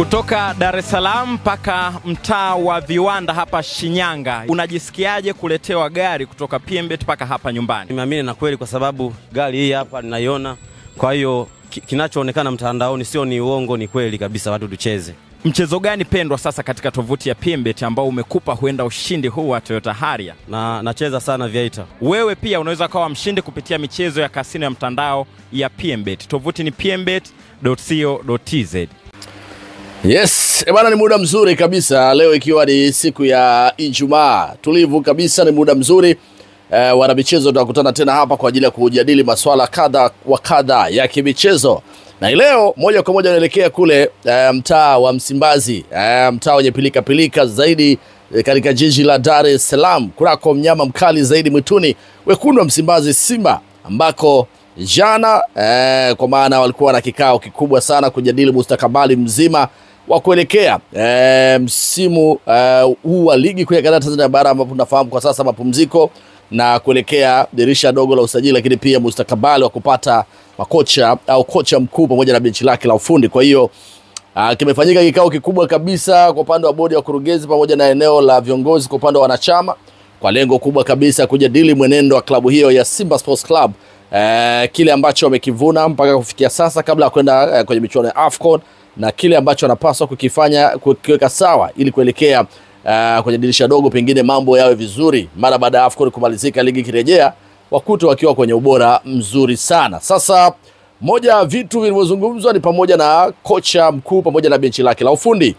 Kutoka Dar es Salaam mpaka mtaa wa Viwanda hapa Shinyanga, unajisikiaje kuletewa gari kutoka PMbet mpaka hapa nyumbani? Nimeamini na kweli kwa sababu gari hii hapa ninaiona. Kwa hiyo kinachoonekana mtandaoni sio ni uongo, ni kweli kabisa, watu tucheze. Mchezo gani pendwa sasa katika tovuti ya PMbet ambao umekupa huenda ushindi huu wa Toyota Harrier? Nacheza sana Viator. Wewe pia unaweza kuwa mshindi kupitia michezo ya kasino ya mtandao ya PMbet. Tovuti ni pmbet.co.tz. Yes, bwana, ni muda mzuri kabisa leo ikiwa ni siku ya Ijumaa. Tulivu kabisa, ni muda mzuri. Wana michezo tutakutana tena hapa kwa ajili ya kujadili masuala kadha wa kadha ya kimichezo. Na leo moja kwa moja naelekea kule mtaa wa Msimbazi, mtaa wenye pilika pilika zaidi katika jiji la Dar es Salaam, kunako mnyama mkali zaidi mwituni, wekundu wa Msimbazi Simba, ambako jana kwa maana walikuwa na kikao kikubwa sana kujadili mustakabali mzima wa kuelekea msimu huu wa ligi kuu ya kandanda Tanzania bara, ambapo tunafahamu kwa sasa mapumziko na kuelekea dirisha dogo la usajili, lakini pia mustakabali wa kupata makocha au kocha mkuu pamoja na benchi lake la ufundi. Kwa hiyo kimefanyika kikao kikubwa kabisa kwa upande wa bodi ya kurugenzi pamoja na eneo la viongozi kwa upande wa wanachama, kwa lengo kubwa kabisa kujadili mwenendo wa klabu hiyo ya Simba Sports Club, kile ambacho wamekivuna mpaka kufikia sasa kabla ya kwenda kwenye michuano ya AFCON, na kile ambacho wanapaswa kukifanya kukiweka sawa ili kuelekea kwenye dirisha dogo pengine mambo yawe vizuri mara baada ya AFCON kumalizika, ligi kirejea wakuto wakiwa kwenye ubora mzuri sana. Sasa moja ya vitu vilivyozungumzwa ni pamoja na kocha mkuu pamoja na benchi lake la ufundi,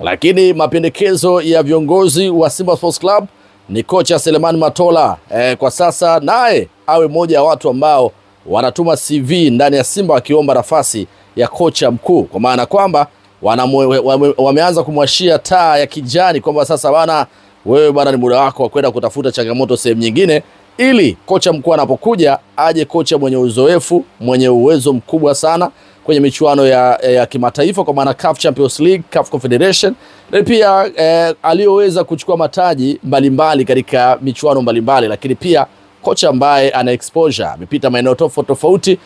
lakini mapendekezo ya viongozi wa Simba Sports Club ni kocha Selemani Matola kwa sasa naye awe moja ya watu ambao wanatuma CV ndani ya Simba wakiomba nafasi ya kocha mkuu, kwa maana kwamba wameanza kumwashia taa ya kijani kwamba sasa bana, wewe bana, ni muda wako wa kwenda kutafuta changamoto sehemu nyingine, ili kocha mkuu anapokuja aje kocha mwenye uzoefu, mwenye uwezo mkubwa sana kwenye michuano ya kimataifa, kwa maana CAF Champions League, CAF Confederation, na pia aliyoweza kuchukua mataji mbalimbali katika michuano mbalimbali, lakini pia kocha ambaye ana exposure, amepita maeneo tofauti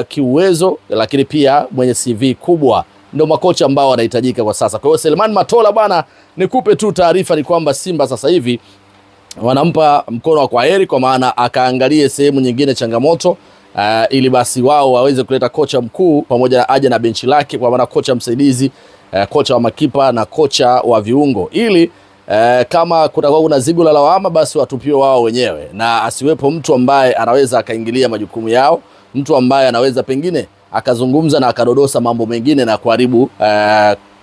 kiuwezo, lakini pia mwenye CV kubwa. Ndio makocha ambao wanahitajika kwa sasa. Kwa hiyo Selemani Matola bwana, nikupe tu taarifa ni kwamba Simba sasa hivi wanampa mkono wa kwaheri, kwa maana akaangalie sehemu nyingine changamoto, ili basi wao waweze kuleta kocha mkuu pamoja na aje na benchi lake, kwa maana kocha msaidizi, kocha wa makipa na kocha wa viungo, ili kama kutakuwa kuna zigo la lawama basi watupiwe wao wenyewe, na asiwepo mtu ambaye anaweza akaingilia majukumu yao, mtu ambaye anaweza pengine akazungumza na akadodosa mambo mengine na kuharibu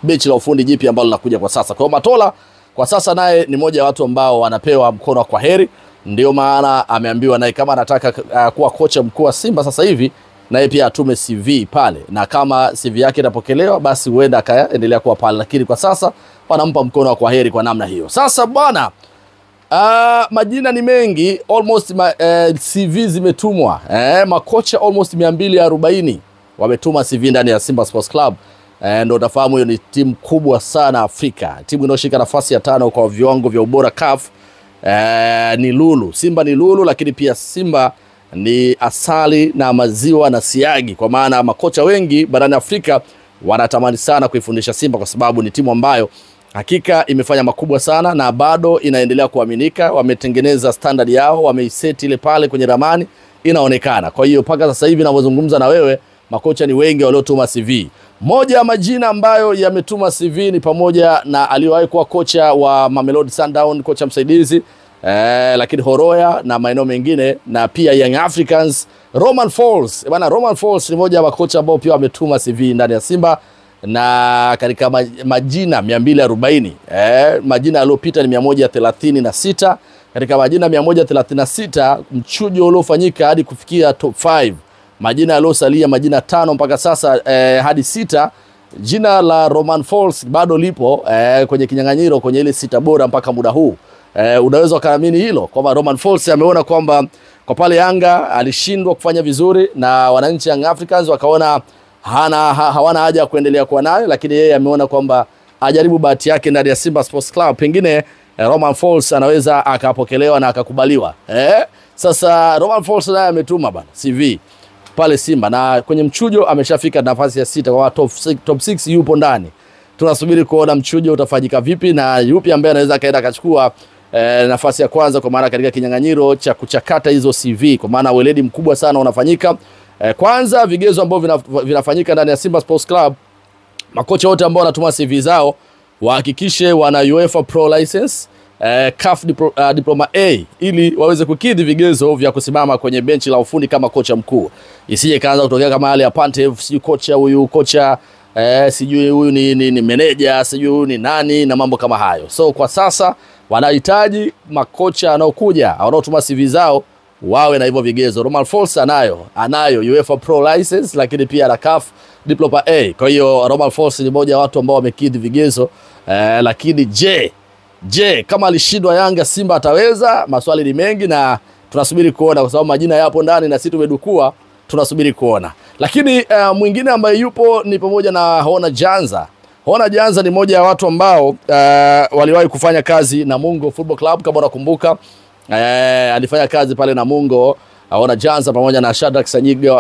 benchi la ufundi jipi ambalo linakuja kwa sasa. Kwa hiyo Matola kwa sasa naye ni moja ya watu ambao wanapewa mkono wa kwaheri, ndio maana ameambiwa naye kama anataka kuwa kocha mkuu wa Simba sasa hivi naye pia atume CV pale, na kama CV yake itapokelewa basi huenda akaendelea kuwa pale, lakini kwa sasa wanampa mkono wa kwaheri kwa namna hiyo. Sasa bwana, majina ni mengi, almost CV zimetumwa, makocha almost 240 wametuma CV ndani ya Simba Sports Club. Ndio utafahamu hiyo ni timu kubwa sana Afrika, timu inayoshika nafasi ya 5 kwa viwango vya ubora CAF. Ni lulu, Simba ni lulu, lakini pia Simba ni asali na maziwa na siagi, kwa maana makocha wengi barani Afrika wanatamani sana kuifundisha Simba, kwa sababu ni timu ambayo hakika imefanya makubwa sana na bado inaendelea kuaminika. Wametengeneza standard yao, wameiseti ile pale kwenye ramani inaonekana. Kwa hiyo paka sasa hivi ninavyozungumza na wewe, makocha ni wengi waliotuma CV. Moja ya majina ambayo yametuma CV ni pamoja na aliyewahi kuwa kocha wa Mamelodi Sundowns, kocha msaidizi, lakini Horoya na maeneo mengine, na pia Young Africans, Romain Folz. Bwana, Romain Folz ni moja ya makocha ambao pia wametuma CV ndani ya Simba, na katika majina 240, majina yaliyopita ni 136. Katika majina 136 mchujo uliofanyika hadi kufikia top 5, majina yaliyosalia majina 5 mpaka sasa hadi 6, jina la Romain Folz bado lipo kwenye kinyang'anyiro kwenye ile 6 bora mpaka muda huu. Unaweza kuamini hilo kwamba Romain Folz ameona kwamba kwa pale Yanga alishindwa kufanya vizuri na wananchi Young Africans wakaona hawana haja ya kuendelea kuwa naye, lakini yeye ameona kwamba ajaribu bahati yake ndani ya Simba Sports Club, pengine Romain Folz anaweza akapokelewa na akakubaliwa. Sasa Romain Folz naye ametuma bana CV pale Simba, na kwenye mchujo ameshafika nafasi ya 6, kwa top 6 yupo ndani. tunasubiri kuona mchujo utafanyika vipi na yupi ambaye anaweza kaenda akachukua nafasi ya kwanza, kwa maana katika kinyang'anyiro cha kuchakata hizo CV, kwa maana weledi mkubwa sana unafanyika. Kwanza vigezo ambavyo vinafanyika ndani ya Simba Sports Club, makocha wote ambao wanatuma CV zao wahakikishe wana UEFA Pro License, CAF Diploma A, ili waweze kukidhi vigezo vya kusimama kwenye benchi la ufundi kama kocha mkuu. Isije kaanza kutokea kama hali ya Pantev, sijui kocha huyu, kocha sijui huyu ni manager, sijui huyu ni nani na mambo kama hayo. So kwa sasa wanahitaji makocha wanaokuja, wanaotuma CV zao wawe na hivyo vigezo. Romain Folz anayo UEFA Pro License, lakini pia na CAF Diploma A. Kwa hiyo Romain Folz ni mmoja wa watu ambao wamekidhi vigezo. Lakini je, kama alishindwa Yanga, Simba ataweza? Maswali ni mengi na tunasubiri kuona, kwa sababu majina yapo ndani na sisi tumedukua, tunasubiri kuona. Lakini mwingine ambaye yupo ni pamoja na Hona Janza. Hona Janza ni mmoja wa watu ambao waliwahi kufanya kazi na Namungo Football Club, kama unakumbuka. Alifanya kazi pale na Namungo, Hona Janza pamoja na Shadrack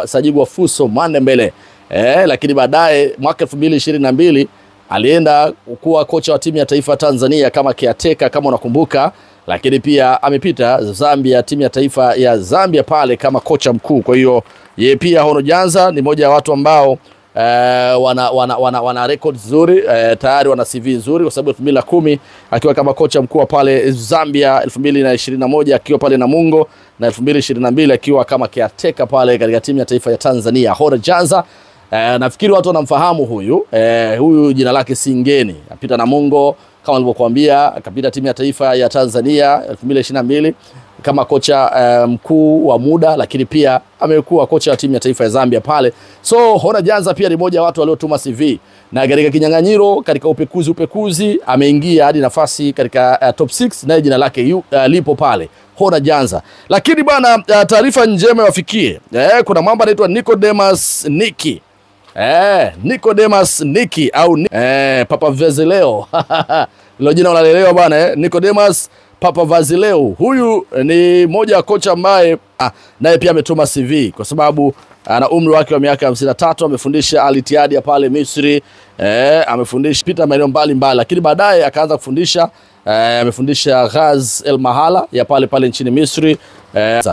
Sajigwa Fuso Mandembele. Lakini baadaye mwaka 2022 alienda kuwa kocha wa timu ya taifa Tanzania kama caretaker, kama unakumbuka. Lakini pia amepita Zambia, timu ya taifa ya Zambia pale kama kocha mkuu. Kwa hiyo yeye pia Hona Janza ni mmoja wa watu ambao wana record nzuri, tayari wana CV nzuri, kwa sababu 2010 akiwa kama kocha mkuu pale Zambia, 2021 akiwa pale Namungo, na 2022 akiwa kama caretaker pale katika timu ya taifa ya Tanzania. Hona Janza, nafikiri watu wanamfahamu huyu jina lake si ngeni. Apita Namungo kama nilivyokuambia, akapita timu ya taifa ya Tanzania 2022 kama kocha mkuu wa muda, lakini pia amekuwa kocha wa timu ya taifa ya Zambia pale. So Hona Janza pia ni mmoja wa watu waliotuma CV, na katika kinyang'anyiro, katika upekuzi ameingia hadi nafasi katika top 6, na jina lake lipo pale, Hona Janza. Lakini bwana, taarifa njema wafikie. Kuna mambo anaitwa Nicodemus Niki. Nicodemus Niki au Papa Vazileo. Hilo jina unalelewa bwana, Nicodemus Papa Vazileo. Huyu ni mmoja wa kocha ambaye naye pia ametuma CV, kwa sababu ana umri wake wa miaka 53, amefundisha Al Ittihad ya pale Misri, amefundisha pita maeneo mbalimbali, lakini baadaye akaanza kufundisha, amefundisha Ghaz El Mahala ya pale nchini Misri.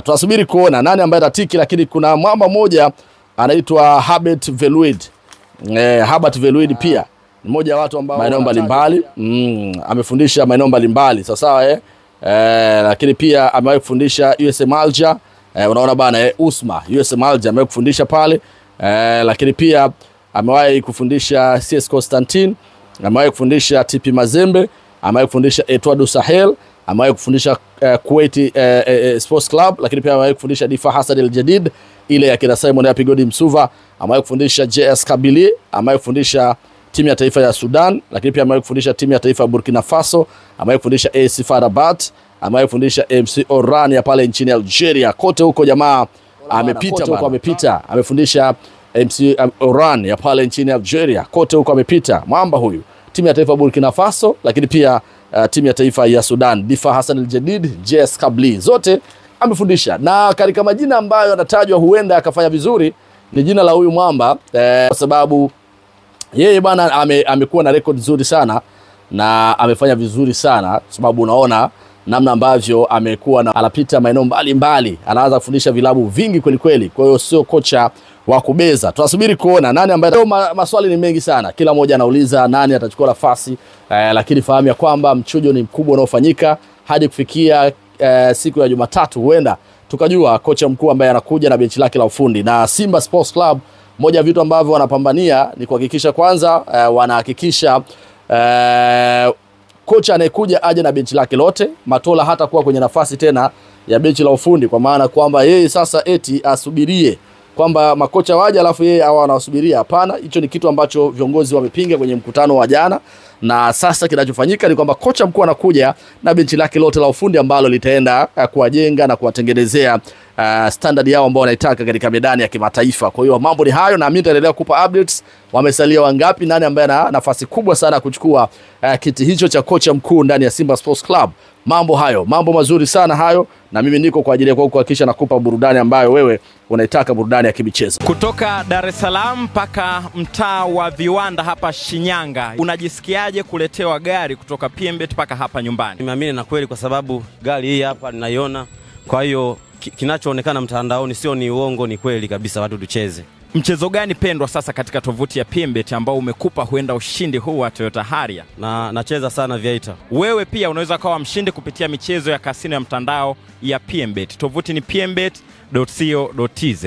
Tunasubiri kuona nani ambaye atatiki, lakini kuna mwamba mmoja anaitwa Herbert Veluid. Herbert Veluid pia ni mmoja wa watu ambao maeneo mbalimbali, amefundisha maeneo mbalimbali, sawa. Lakini pia amewahi kufundisha USM Alger, unaona bana, Usma USM Alger amewahi kufundisha pale. Lakini pia amewahi kufundisha CS Constantine, amewahi kufundisha TP Mazembe, amewahi kufundisha Etoile du Sahel, amewahi kufundisha Kuwait Sports Club, lakini pia amewahi kufundisha Difa Hasad El Jadid ile ya kina Simon ya Pigodi Msuva, amewahi kufundisha JS Kabylie, amewahi kufundisha timu ya taifa ya Sudan, lakini pia amewahi kufundisha timu ya taifa ya Burkina Faso, amewahi kufundisha AS FAR Rabat, amewahi kufundisha MC Oran ya pale nchini Algeria. Kote huko jamaa amepita, amefundisha MC Oran ya pale nchini Algeria, kote huko amepita mwamba huyu. Timu ya taifa ya Burkina Faso, lakini pia timu ya taifa ya Sudan, Difa Hassan El Jadid, JS Kabylie, zote amefundisha. Na katika majina ambayo anatajwa huenda akafanya vizuri ni jina la huyu mwamba, kwa sababu yeye bwana amekuwa na record nzuri sana na amefanya vizuri sana, sababu unaona namna ambavyo amekuwa anapita maeneo mbalimbali, anaanza kufundisha vilabu vingi kweli kweli. Kwa hiyo sio kocha wa kubeza. Tunasubiri kuona nani ambaye, maswali ni mengi sana, kila mmoja anauliza nani atachukua nafasi, lakini fahamu ya kwamba mchujo ni mkubwa unaofanyika hadi kufikia siku ya Jumatatu, huenda tukajua kocha mkuu ambaye anakuja na benchi lake la ufundi. Na Simba Sports Club, moja vitu ambavyo wanapambania ni kuhakikisha kwanza, wanahakikisha kocha anayekuja aje na benchi lake lote. Matola hata kuwa kwenye nafasi tena ya benchi la ufundi, kwa maana kwamba yeye sasa eti asubirie kwamba makocha waje alafu yeye hawa anasubiria. Hapana, hicho ni kitu ambacho viongozi wamepinga kwenye mkutano wa jana, na sasa kinachofanyika ni kwamba kocha mkuu anakuja na benchi lake lote la ufundi ambalo litaenda kuwajenga na kuwatengenezea standard yao ambao wanaitaka katika medani ya kimataifa. Kwa hiyo mambo ni hayo, na mimi nitaendelea kupa updates. Wamesalia wangapi, nani ambaye ana nafasi kubwa sana kuchukua kiti hicho cha kocha mkuu ndani ya Simba Sports Club. Mambo hayo, mambo mazuri sana hayo, na mimi niko kwa ajili ya kuhakikisha nakupa burudani ambayo wewe unaitaka, burudani ya kimichezo. Kutoka Dar es Salaam mpaka mtaa wa Viwanda hapa Shinyanga, unajisikiaje kuletewa gari kutoka PMbet mpaka hapa nyumbani? Nimeamini na kweli, kwa sababu gari hii hapa ninaiona. Kwa hiyo kinachoonekana mtandaoni sio ni uongo, ni kweli kabisa, watu tucheze. Mchezo gani pendwa sasa katika tovuti ya PMbet ambao umekupa huenda ushindi huu wa Toyota Harrier? Na nacheza sana Viator. Wewe pia unaweza kuwa mshindi kupitia michezo ya kasino ya mtandao ya PMbet. Tovuti ni pmbet.co.tz.